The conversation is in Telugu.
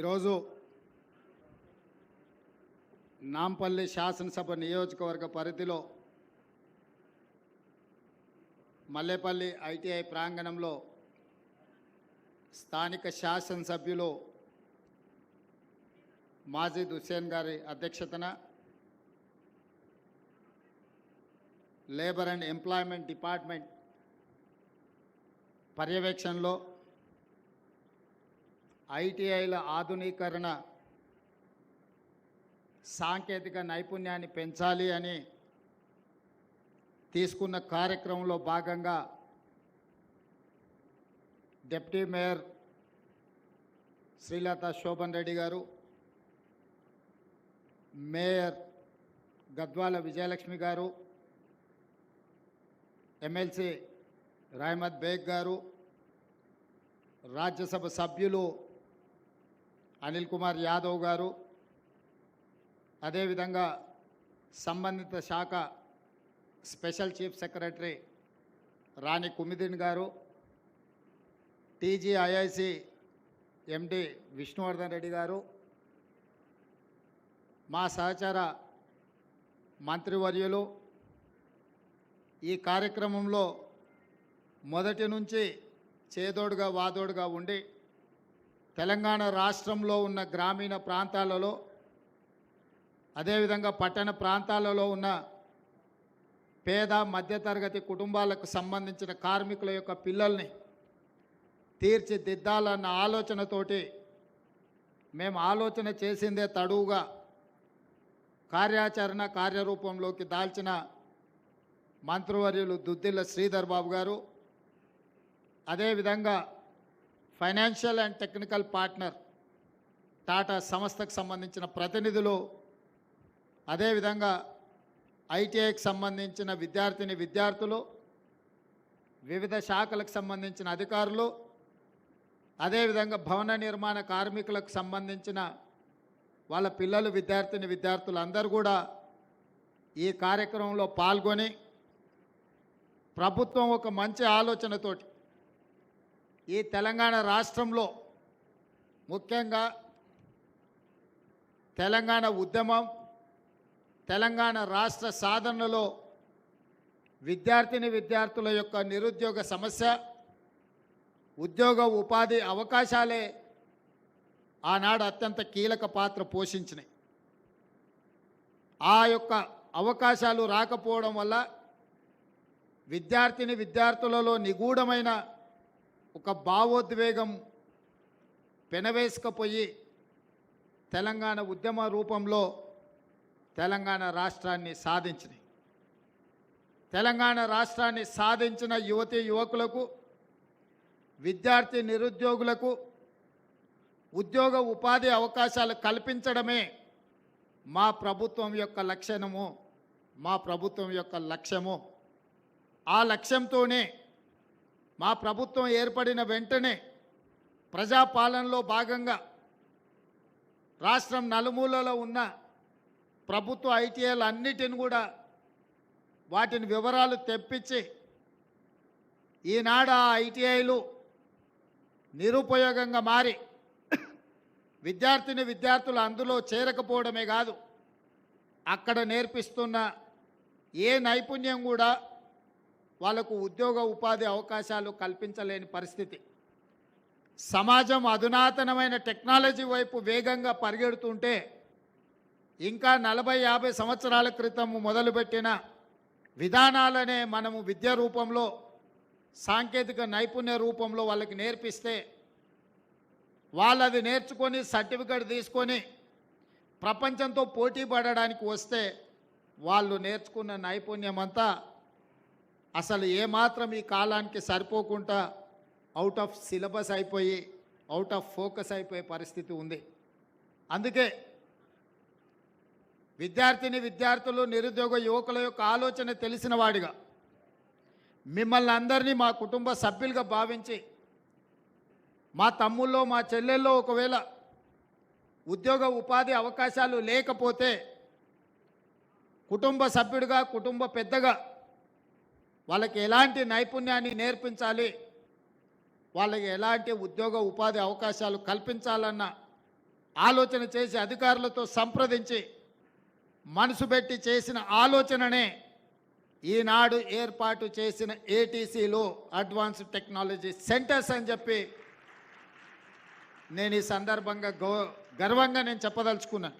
ఈరోజు నాంపల్లి శాసనసభ నియోజకవర్గ పరిధిలో మల్లేపల్లి ఐటీఐ ప్రాంగణంలో స్థానిక శాసనసభ్యులు మాజిద్ హుస్సేన్ గారి అధ్యక్షతన లేబర్ అండ్ ఎంప్లాయ్మెంట్ డిపార్ట్మెంట్ పర్యవేక్షణలో ఐటీఐల ఆధునీకరణ సాంకేతిక నైపుణ్యాన్ని పెంచాలి అని తీసుకున్న కార్యక్రమంలో భాగంగా డిప్యూటీ మేయర్ శ్రీలత శోభన్ రెడ్డి గారు, మేయర్ గద్వాల విజయలక్ష్మి గారు, ఎమ్మెల్సీ రహమత్ బేగ్ గారు, రాజ్యసభ సభ్యులు అనిల్ కుమార్ యాదవ్ గారు, అదేవిధంగా సంబంధిత శాఖ స్పెషల్ చీఫ్ సెక్రటరీ రాణి కుమిదిన్ గారు, టీజీఐఐసి ఎండి విష్ణువర్ధన్ రెడ్డి గారు, మా సహచర మంత్రివర్యులు ఈ కార్యక్రమంలో మొదటి నుంచి చేదోడుగా వాదోడుగా ఉండి తెలంగాణ రాష్ట్రంలో ఉన్న గ్రామీణ ప్రాంతాలలో అదేవిధంగా పట్టణ ప్రాంతాలలో ఉన్న పేద మధ్యతరగతి కుటుంబాలకు సంబంధించిన కార్మికుల యొక్క పిల్లల్ని తీర్చిదిద్దాలన్న ఆలోచనతోటి మేము ఆలోచన చేసిందే తడువుగా కార్యాచరణ కార్యరూపంలోకి దాల్చిన మంత్రివర్యులు దుద్దిల్ల శ్రీధర్ బాబు గారు, అదేవిధంగా financial and technical partner Tata సంస్థకు సంబంధించిన ప్రతినిధులు, అదేవిధంగా ఐటీఐకి సంబంధించిన విద్యార్థులు, వివిధ శాఖలకు సంబంధించిన అధికారులు, అదేవిధంగా భవన నిర్మాణ కార్మికులకు సంబంధించిన వాళ్ళ పిల్లలు విద్యార్థులు అందరూ కూడా ఈ కార్యక్రమంలో పాల్గొని ప్రభుత్వం ఒక మంచి ఆలోచనతోటి ఈ తెలంగాణ రాష్ట్రంలో ముఖ్యంగా తెలంగాణ ఉద్యమం, తెలంగాణ రాష్ట్ర సాధనలో విద్యార్థుల యొక్క నిరుద్యోగ సమస్య, ఉద్యోగ ఉపాధి అవకాశాలే ఆనాడు అత్యంత కీలక పాత్ర పోషించినాయి. ఆ యొక్క అవకాశాలు రాకపోవడం వల్ల విద్యార్థులలో నిగూఢమైన ఒక భావోద్వేగం పెనవేసుకపోయి తెలంగాణ ఉద్యమ రూపంలో తెలంగాణ రాష్ట్రాన్ని సాధించినాయి. తెలంగాణ రాష్ట్రాన్ని సాధించిన యువతీ యువకులకు, నిరుద్యోగులకు ఉద్యోగ ఉపాధి అవకాశాలు కల్పించడమే మా ప్రభుత్వం యొక్క లక్ష్యము, మా ప్రభుత్వం యొక్క లక్ష్యము. ఆ లక్ష్యంతోనే మా ప్రభుత్వం ఏర్పడిన వెంటనే ప్రజాపాలనలో భాగంగా రాష్ట్రం నలుమూలలో ఉన్న ప్రభుత్వ ఐటీఐలు అన్నిటిని కూడా వాటిని వివరాలు తెప్పించి ఈనాడు ఆ ఐటీఐలు నిరుపయోగంగా మారి విద్యార్థులు అందులో చేరకపోవడమే కాదు, అక్కడ నేర్పిస్తున్న ఏ నైపుణ్యం కూడా వాళ్ళకు ఉద్యోగ ఉపాధి అవకాశాలు కల్పించలేని పరిస్థితి. సమాజం అధునాతనమైన టెక్నాలజీ వైపు వేగంగా పరిగెడుతుంటే ఇంకా 40-50 సంవత్సరాల క్రితం మొదలుపెట్టిన విధానాలనే మనము విద్య రూపంలో, సాంకేతిక నైపుణ్య రూపంలో వాళ్ళకి నేర్పిస్తే వాళ్ళు అది నేర్చుకొని సర్టిఫికేట్ తీసుకొని ప్రపంచంతో పోటీ పడడానికి వస్తే వాళ్ళు నేర్చుకున్న నైపుణ్యం అంతా అసలు ఏమాత్రం ఈ కాలానికి సరిపోకుండా అవుట్ ఆఫ్ సిలబస్ అయిపోయి, అవుట్ ఆఫ్ ఫోకస్ అయిపోయే పరిస్థితి ఉంది. అందుకే విద్యార్థులు, నిరుద్యోగ యువకుల యొక్క ఆలోచన తెలిసిన వాడిగా మిమ్మల్ని అందరినీ మా కుటుంబ సభ్యులుగా భావించి, మా తమ్ముల్లో మా చెల్లెల్లో ఒకవేళ ఉద్యోగ ఉపాధి అవకాశాలు లేకపోతే కుటుంబ సభ్యుడిగా, కుటుంబ పెద్దగా వాళ్ళకి ఎలాంటి నైపుణ్యాన్ని నేర్పించాలి, వాళ్ళకి ఎలాంటి ఉద్యోగ ఉపాధి అవకాశాలు కల్పించాలన్న ఆలోచన చేసి అధికారులతో సంప్రదించి మనసు పెట్టి చేసిన ఆలోచననే ఈనాడు ఏర్పాటు చేసిన ఏటీసీలో అడ్వాన్స్డ్ టెక్నాలజీ సెంటర్స్ అని చెప్పి నేను ఈ సందర్భంగా గర్వంగా నేను చెప్పదలుచుకున్నాను.